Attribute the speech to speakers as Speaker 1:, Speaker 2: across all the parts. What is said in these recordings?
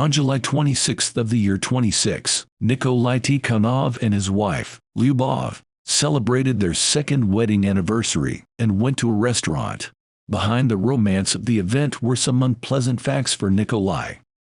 Speaker 1: On July 26th of the year 26, Nikolai Tikhonov and his wife, Lyubov, celebrated their second wedding anniversary and went to a restaurant. Behind the romance of the event were some unpleasant facts for Nikolai.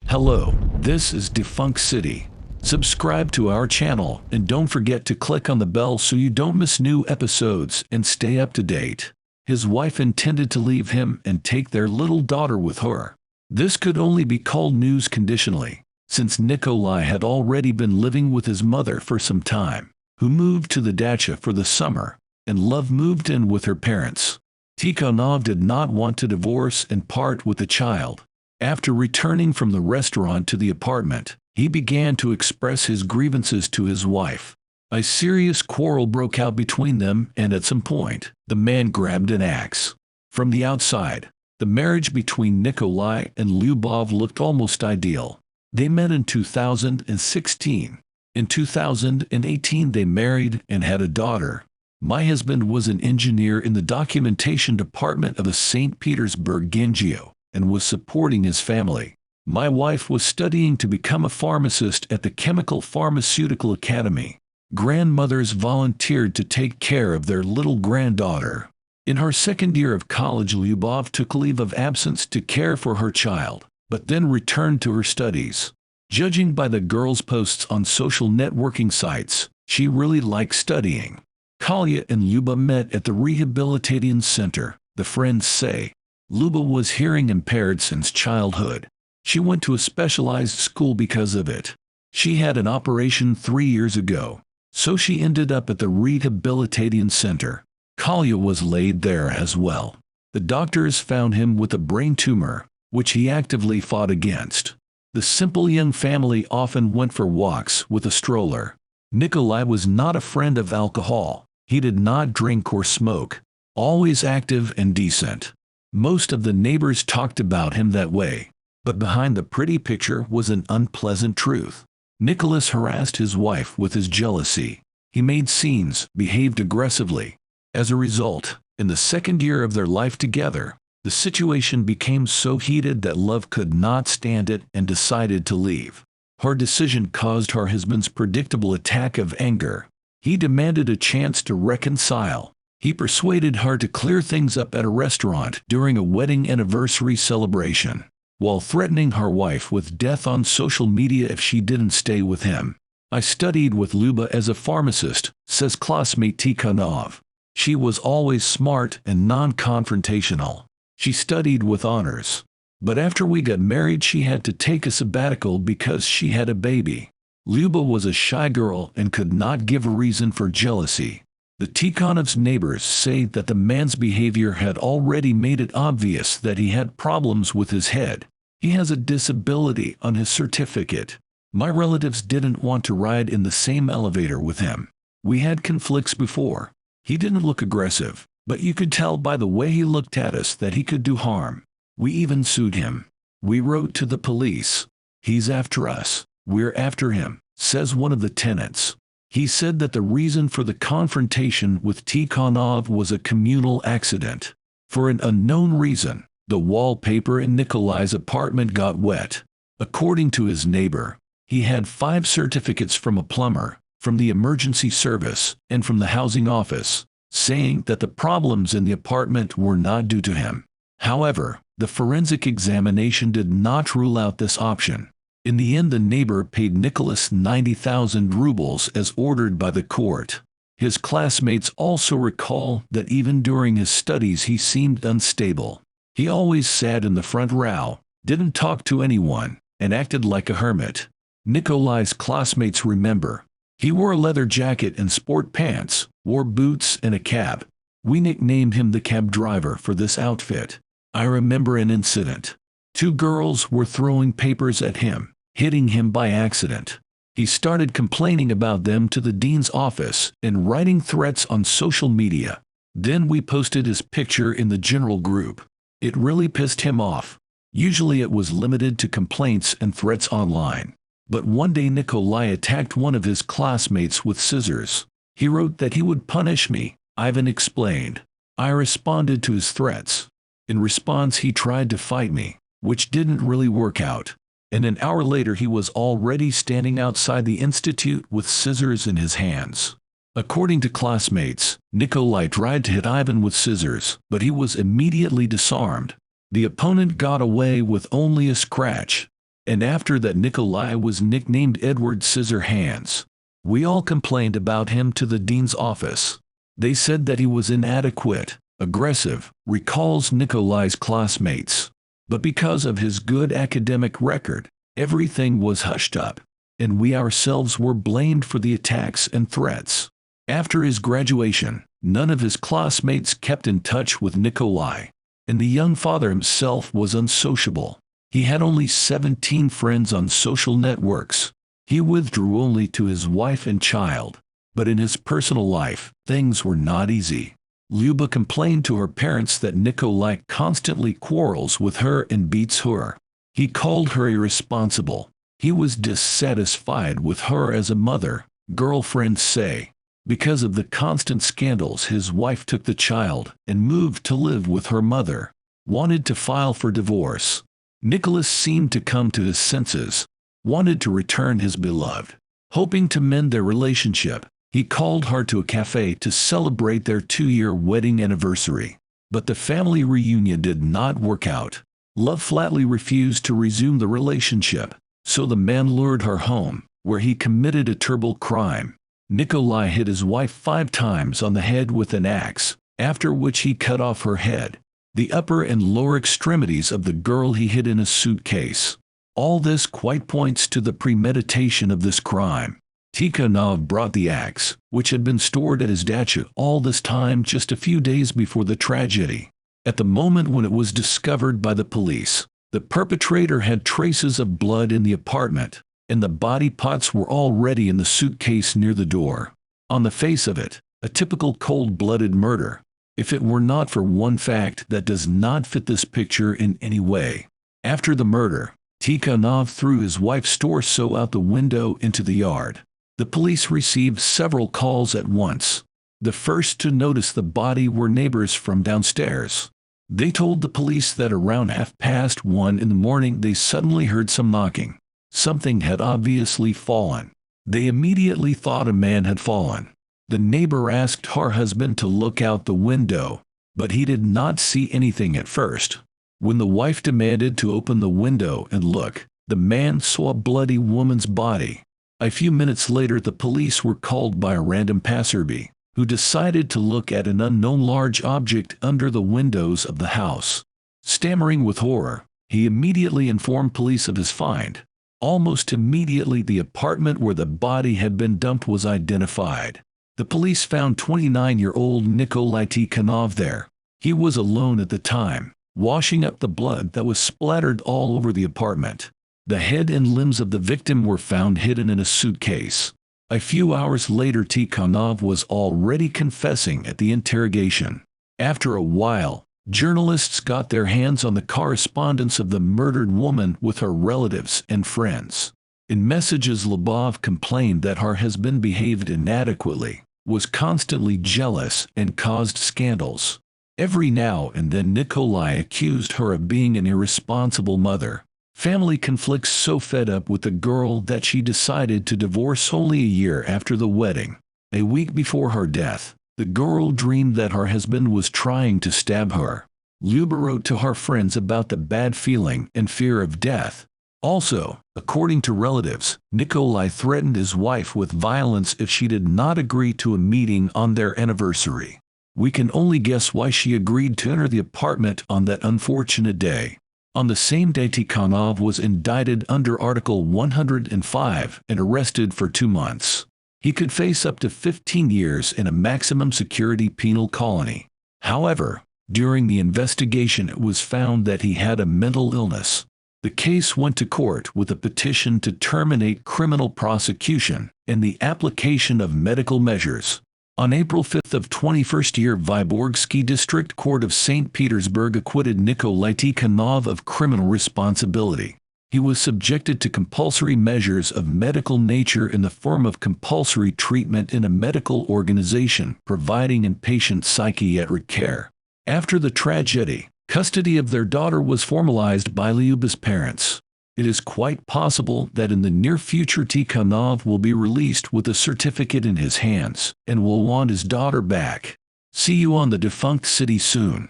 Speaker 1: Hello, this is Defunct City. Subscribe to our channel and don't forget to click on the bell so you don't miss new episodes and stay up to date. His wife intended to leave him and take their little daughter with her. This could only be called news conditionally, since Nikolai had already been living with his mother for some time, who moved to the dacha for the summer, and Love moved in with her parents. Tikhonov did not want to divorce and part with the child. After returning from the restaurant to the apartment, he began to express his grievances to his wife. A serious quarrel broke out between them, and at some point, the man grabbed an axe. From the outside, the marriage between Nikolai and Lyubov looked almost ideal. They met in 2016. In 2018 they married and had a daughter. My husband was an engineer in the documentation department of the St. Petersburg NGO and was supporting his family. My wife was studying to become a pharmacist at the Chemical Pharmaceutical Academy. Grandmothers volunteered to take care of their little granddaughter. In her second year of college, Lyubov took leave of absence to care for her child, but then returned to her studies. Judging by the girl's posts on social networking sites, she really liked studying. Kolya and Lyuba met at the rehabilitation center, the friends say. Lyuba was hearing impaired since childhood. She went to a specialized school because of it. She had an operation 3 years ago, so she ended up at the rehabilitation center. Kolya was laid there as well. The doctors found him with a brain tumor, which he actively fought against. The simple young family often went for walks with a stroller. Nikolai was not a friend of alcohol. He did not drink or smoke. Always active and decent. Most of the neighbors talked about him that way. But behind the pretty picture was an unpleasant truth. Nicholas harassed his wife with his jealousy. He made scenes, behaved aggressively. As a result, in the second year of their life together, the situation became so heated that Love could not stand it and decided to leave. Her decision caused her husband's predictable attack of anger. He demanded a chance to reconcile. He persuaded her to clear things up at a restaurant during a wedding anniversary celebration, while threatening her wife with death on social media if she didn't stay with him. I studied with Lyuba as a pharmacist, says classmate Tikhonov. She was always smart and non-confrontational. She studied with honors. But after we got married she had to take a sabbatical because she had a baby. Lyuba was a shy girl and could not give a reason for jealousy. The Tikhonov's neighbors say that the man's behavior had already made it obvious that he had problems with his head. He has a disability on his certificate. My relatives didn't want to ride in the same elevator with him. We had conflicts before. He didn't look aggressive, but you could tell by the way he looked at us that he could do harm. We even sued him. We wrote to the police. He's after us. We're after him, says one of the tenants. He said that the reason for the confrontation with Tikhonov was a communal accident. For an unknown reason, the wallpaper in Nikolai's apartment got wet. According to his neighbor, he had 5 certificates from a plumber, from the emergency service, and from the housing office, saying that the problems in the apartment were not due to him. However, the forensic examination did not rule out this option. In the end, the neighbor paid Nicholas 90,000 rubles as ordered by the court. His classmates also recall that even during his studies he seemed unstable. He always sat in the front row, didn't talk to anyone, and acted like a hermit. Nikolai's classmates remember. He wore a leather jacket and sport pants, wore boots and a cab. We nicknamed him the cab driver for this outfit. I remember an incident. 2 girls were throwing papers at him, hitting him by accident. He started complaining about them to the dean's office and writing threats on social media. Then we posted his picture in the general group. It really pissed him off. Usually it was limited to complaints and threats online. But one day Nikolai attacked one of his classmates with scissors. He wrote that he would punish me, Ivan explained. I responded to his threats. In response he tried to fight me, which didn't really work out. and an hour later he was already standing outside the institute with scissors in his hands. According to classmates, Nikolai tried to hit Ivan with scissors, but he was immediately disarmed. The opponent got away with only a scratch, and after that Nikolai was nicknamed Edward Scissorhands. We all complained about him to the dean's office. They said that he was inadequate, aggressive, recalls Nikolai's classmates. But because of his good academic record, everything was hushed up, and we ourselves were blamed for the attacks and threats. After his graduation, none of his classmates kept in touch with Nikolai, and the young father himself was unsociable. He had only 17 friends on social networks. He withdrew only to his wife and child. But in his personal life, things were not easy. Lyuba complained to her parents that Nikolai constantly quarrels with her and beats her. He called her irresponsible. He was dissatisfied with her as a mother, girlfriends say. Because of the constant scandals, his wife took the child and moved to live with her mother, wanted to file for divorce. Nicholas seemed to come to his senses, wanted to return his beloved. Hoping to mend their relationship, he called her to a cafe to celebrate their 2-year wedding anniversary. But the family reunion did not work out. Love flatly refused to resume the relationship, so the man lured her home, where he committed a terrible crime. Nikolai hit his wife 5 times on the head with an axe, after which he cut off her head. The upper and lower extremities of the girl he hid in a suitcase. All this quite points to the premeditation of this crime. Tikhonov brought the axe, which had been stored at his dacha all this time, just a few days before the tragedy. At the moment when it was discovered by the police, the perpetrator had traces of blood in the apartment, and the body parts were already in the suitcase near the door. On the face of it, a typical cold-blooded murder, if it were not for one fact that does not fit this picture in any way. After the murder, Tikhonov threw his wife's torso out the window into the yard. The police received several calls at once. The first to notice the body were neighbors from downstairs. They told the police that around 1:30 in the morning they suddenly heard some knocking. Something had obviously fallen. They immediately thought a man had fallen. The neighbor asked her husband to look out the window, but he did not see anything at first. When the wife demanded to open the window and look, the man saw a bloody woman's body. A few minutes later the police were called by a random passerby, who decided to look at an unknown large object under the windows of the house. Stammering with horror, he immediately informed police of his find. Almost immediately the apartment where the body had been dumped was identified. The police found 29-year-old Nikolai Tikhonov there. He was alone at the time, washing up the blood that was splattered all over the apartment. The head and limbs of the victim were found hidden in a suitcase. A few hours later Tikhonov was already confessing at the interrogation. After a while, journalists got their hands on the correspondence of the murdered woman with her relatives and friends. In messages, Lyubov complained that her husband behaved inadequately, was constantly jealous, and caused scandals. Every now and then Nikolai accused her of being an irresponsible mother. Family conflicts so fed up with the girl that she decided to divorce only a year after the wedding. A week before her death, the girl dreamed that her husband was trying to stab her. Lyuba wrote to her friends about the bad feeling and fear of death. Also, according to relatives, Nikolai threatened his wife with violence if she did not agree to a meeting on their anniversary. We can only guess why she agreed to enter the apartment on that unfortunate day. On the same day Tikhonov was indicted under Article 105 and arrested for 2 months. He could face up to 15 years in a maximum security penal colony. However, during the investigation it was found that he had a mental illness. The case went to court with a petition to terminate criminal prosecution and the application of medical measures. On April 5 of 21st year, Vyborgsky District Court of St. Petersburg acquitted Nikolai Tikhonov of criminal responsibility. He was subjected to compulsory measures of medical nature in the form of compulsory treatment in a medical organization providing inpatient psychiatric care. After the tragedy, custody of their daughter was formalized by Lyuba's parents. It is quite possible that in the near future Tikhonov will be released with a certificate in his hands and will want his daughter back. See you on the Defunct City soon.